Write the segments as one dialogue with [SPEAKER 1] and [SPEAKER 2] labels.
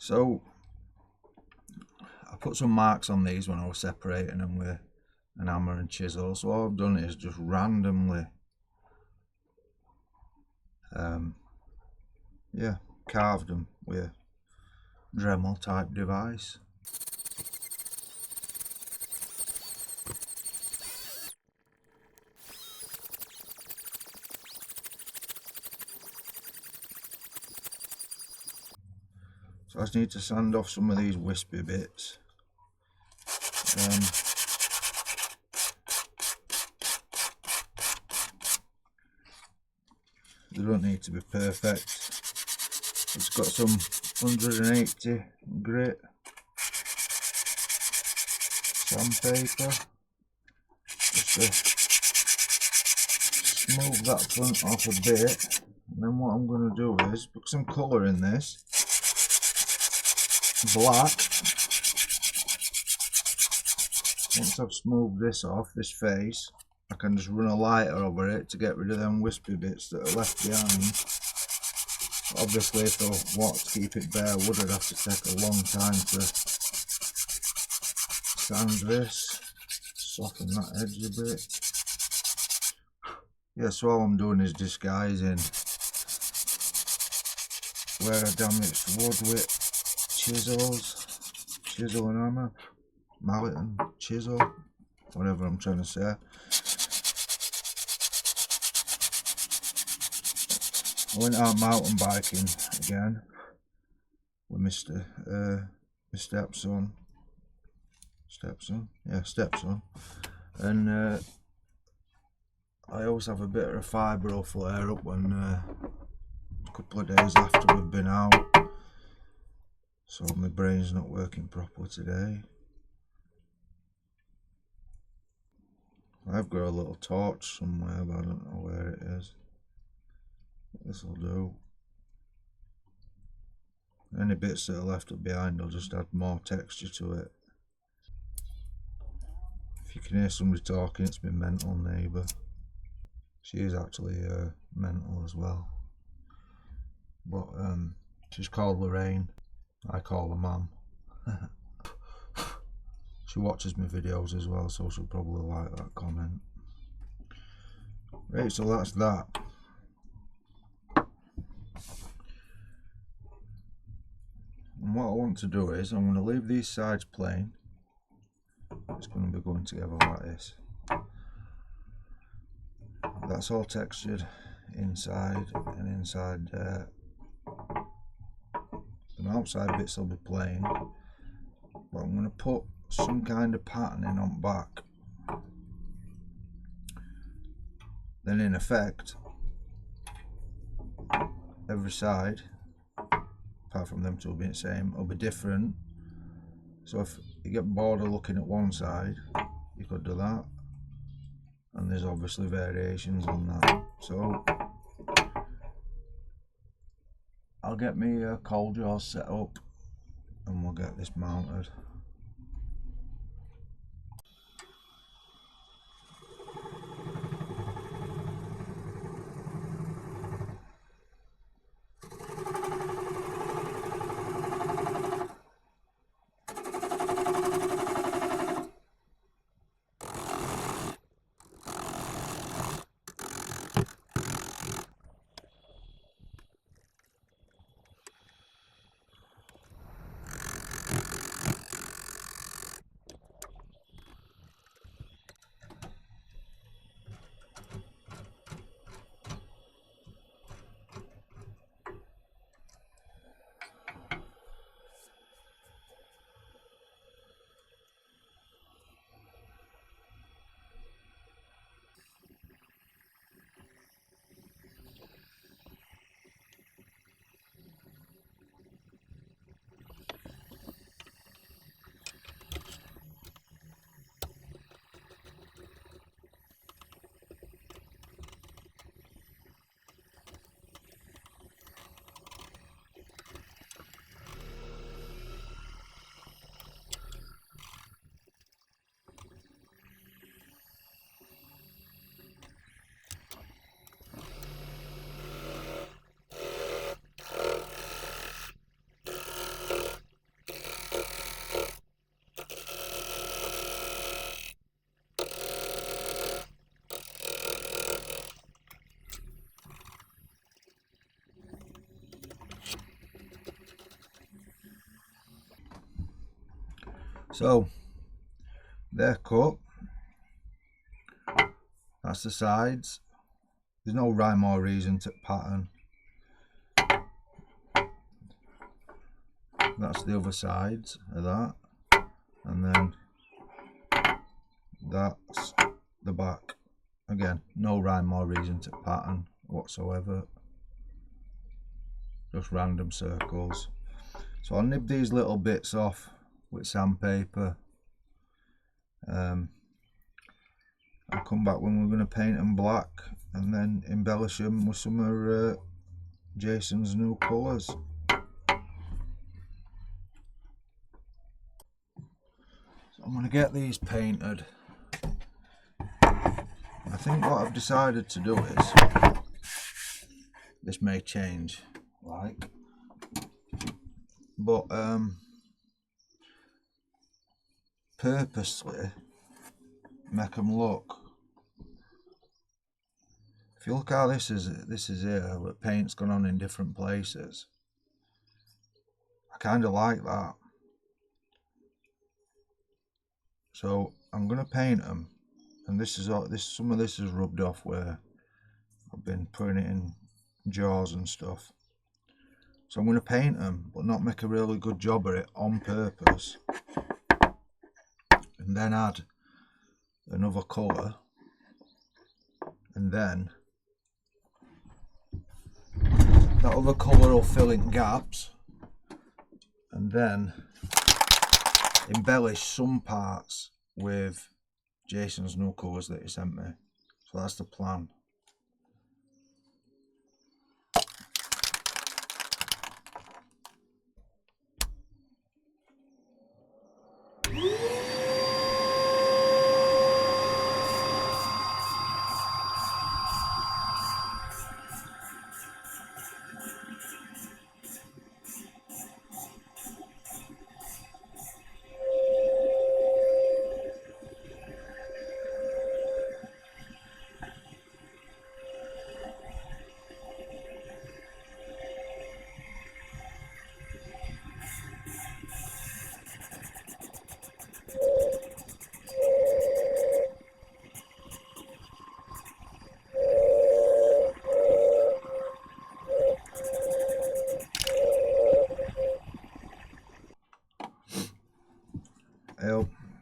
[SPEAKER 1] So I put some marks on these when I was separating them with an hammer and chisel. So all I've done is just randomly carved them with a Dremel type device. So I just need to sand off some of these wispy bits. They don't need to be perfect. It's got some 180 grit sandpaper just to smooth that front off a bit. And then what I'm going to do is put some colour in this. Black. Once I've smoothed this off, this face, I can just run a lighter over it to get rid of them wispy bits that are left behind. Obviously, if I want to keep it bare wood, I'd have to take a long time to sand this, soften that edge a bit. Yeah, so all I'm doing is disguising where I damaged wood with chisels, chisel and hammer, mallet and chisel, whatever I'm trying to say. I went out mountain biking again with my stepson, and I always have a bit of a fibro flare up when a couple of days after we've been out, so my brain's not working properly today. I've got a little torch somewhere, but I don't know where it is. This will do. Any bits that are left behind, I'll just add more texture to it. If you can hear somebody talking, it's my mental neighbour. She is actually mental as well, but she's called Lorraine. I call her Mum. She watches my videos as well, so she'll probably like that comment. Right, so that's that. And what I want to do is, I'm going to leave these sides plain. It's going to be going together like this. That's all textured inside and inside there. The outside bits will be plain, but I'm going to put some kind of patterning on back. Then in effect, every side, apart from them two being the same, will be different. So if you get bored of looking at one side, you could do that. And there's obviously variations on that. So I'll get me cold jaws set up and we'll get this mounted. So they're cut. That's the sides. There's no rhyme or reason to pattern. That's the other sides of that, and then that's the back. Again, no rhyme or reason to pattern whatsoever, just random circles. So I'll nib these little bits off with sandpaper. I'll come back when we're going to paint them black and then embellish them with some of Jason's new colours. So I'm going to get these painted. I think what I've decided to do is, this may change, but purposely make them look. If you look how this is here, where paint's gone on in different places, I kind of like that. So I'm going to paint them, and some of this is rubbed off where I've been putting it in jars and stuff. So I'm going to paint them, but not make a really good job of it on purpose, and then add another colour, and then that other colour will fill in gaps, and then embellish some parts with Jason's new colours that he sent me. So that's the plan.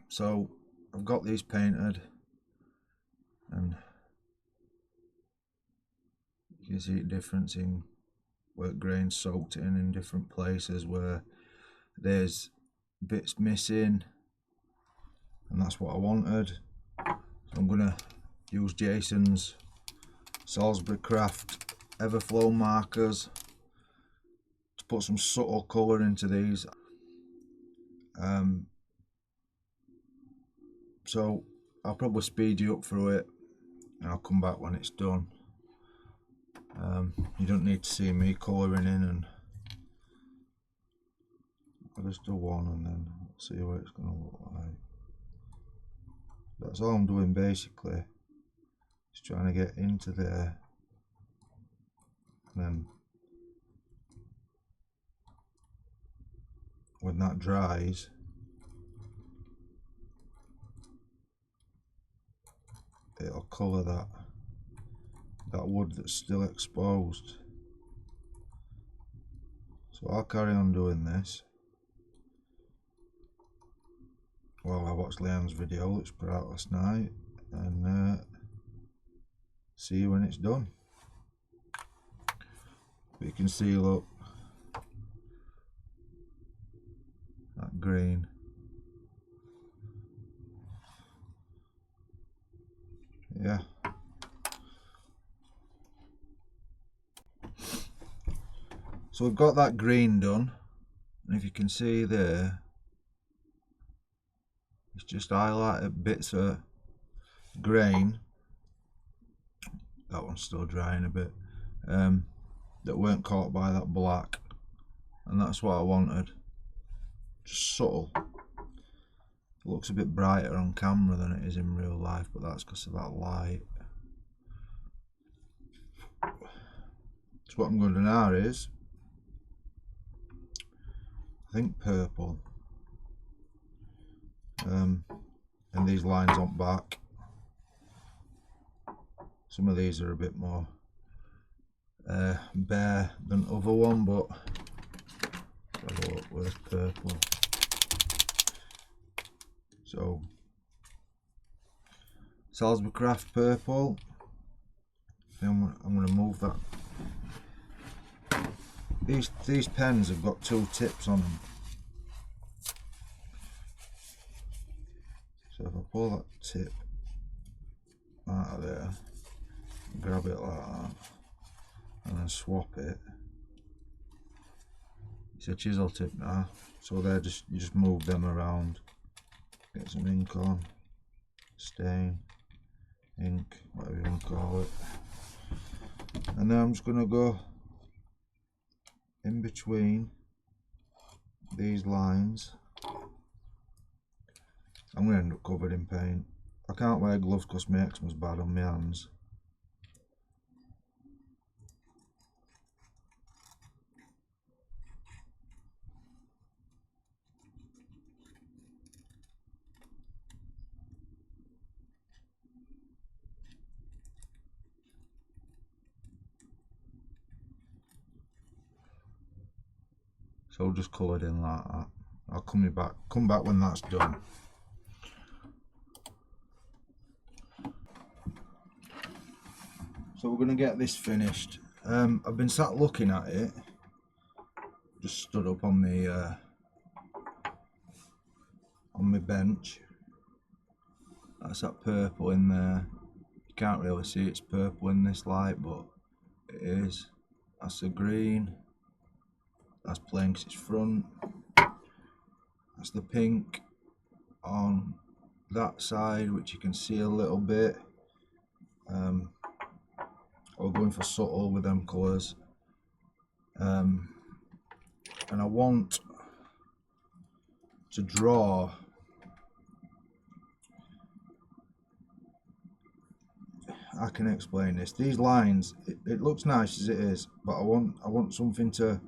[SPEAKER 1] So I've got these painted, and you can see the difference in where grain's soaked in different places where there's bits missing, and that's what I wanted. So I'm gonna use Jason's Salisbury Craft Everflow markers to put some subtle colour into these. So I'll probably speed you up through it, and I'll come back when it's done. You don't need to see me colouring in, and I'll just do one and then see what it's going to look like. That's all I'm doing basically, just trying to get into there, and then when that dries, it'll colour that wood that's still exposed. So I'll carry on doing this while I watch Leanne's video that's put out last night, and see you when it's done. But you can see, look, that green. Yeah. So we've got that green done, and if you can see there, it's just highlighted bits of grain. That one's still drying a bit, that weren't caught by that black, and that's what I wanted. Just subtle. It looks a bit brighter on camera than it is in real life, but that's because of that light. So what I'm going to do now is, I think purple. and these lines on back. Some of these are a bit more bare than other one, but let's have a look, where's purple? So Salisbury Craft purple. I'm going to move that. These pens have got two tips on them. So if I pull that tip out of there, grab it like that, and then swap it. It's a chisel tip now, so you just move them around. Get some ink on, stain, ink, whatever you want to call it. And then I'm just going to go in between these lines. I'm going to end up covered in paint. I can't wear gloves because my eczema's bad on my hands. So just colour it in like that. I'll come back when that's done. So we're going to get this finished. I've been sat looking at it. Just stood up on my bench. That's that purple in there. You can't really see it's purple in this light, but it is. That's the green. That's plain because it's front. That's the pink on that side, which you can see a little bit. We're going for subtle with them colours. And I want to draw I can explain this. These lines, it looks nice as it is, but I want something to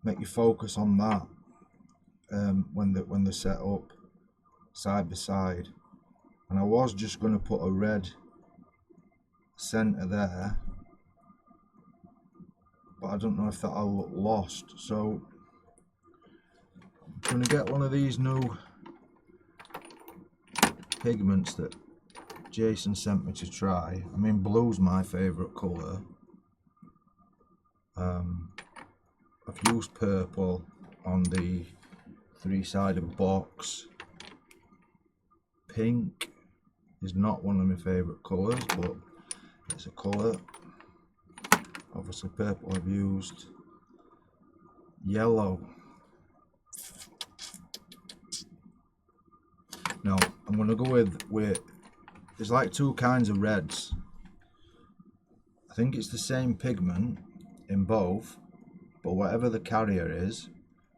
[SPEAKER 1] make you focus on that when they're set up side by side. And I was just going to put a red centre there, but I don't know if that'll look lost. So I'm going to get one of these new pigments that Jason sent me to try. I mean, blue's my favourite colour. I've used purple on the three-sided box. Pink is not one of my favourite colours, but it's a colour. Obviously purple I've used. Yellow. Now I'm going to go with there's like two kinds of reds. I think it's the same pigment in both, but whatever the carrier is,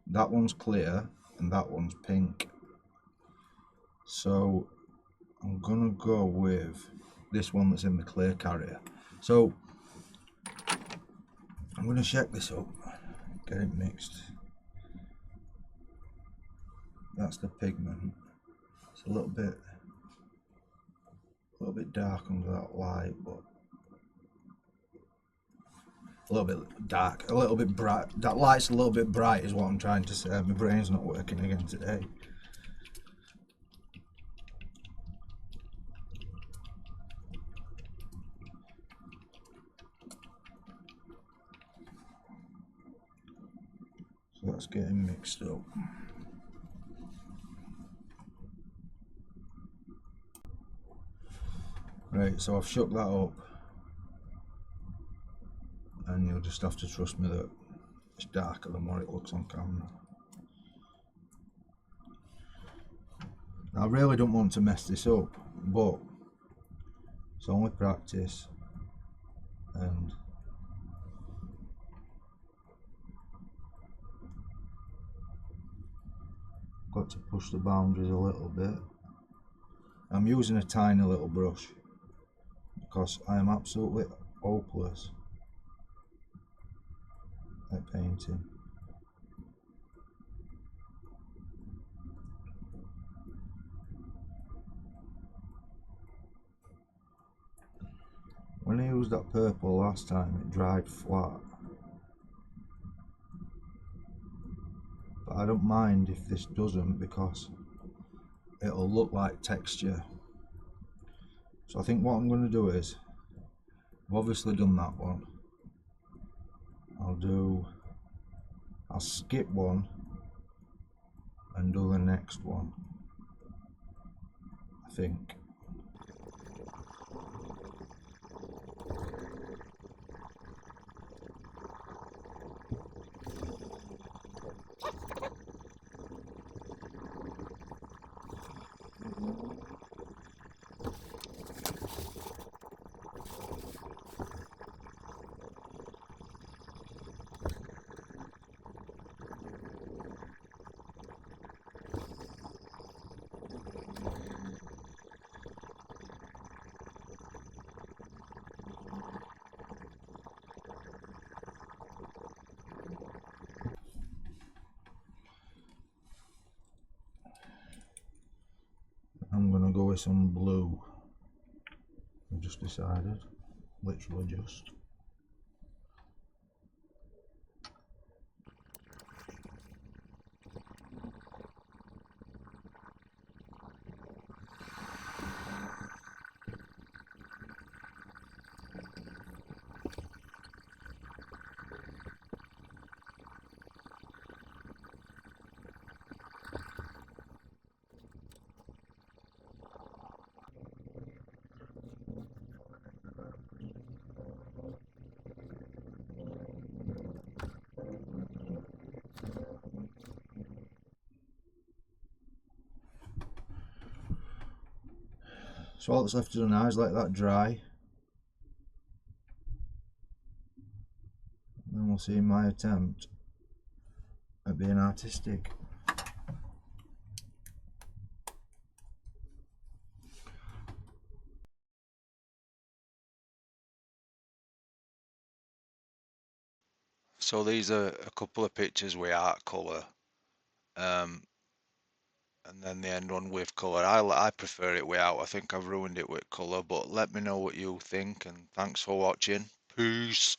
[SPEAKER 1] that one's clear and that one's pink. So I'm gonna go with this one that's in the clear carrier. So I'm gonna shake this up, get it mixed. That's the pigment. It's a little bit dark under that light, but a little bit dark, a little bit bright. That light's a little bit bright is what I'm trying to say. My brain's not working again today. So that's getting mixed up. Right, so I've shook that up, and you'll just have to trust me that it's darker than what it looks on camera. Now, I really don't want to mess this up, but it's only practice, and I've got to push the boundaries a little bit. I'm using a tiny little brush because I am absolutely hopeless at painting. when I used that purple last time, it dried flat. But I don't mind if this doesn't, because it'll look like texture. So I think what I'm going to do is, I've obviously done that one. I'll skip one and do the next one, I think. I'm going to go with some blue. I've just decided, literally just. So all that's left to do now is let that dry, and then we'll see my attempt at being artistic.
[SPEAKER 2] So these are a couple of pictures with art colour, and then the end one with colour. I prefer it without. I think I've ruined it with colour, but let me know what you think, and thanks for watching. Peace.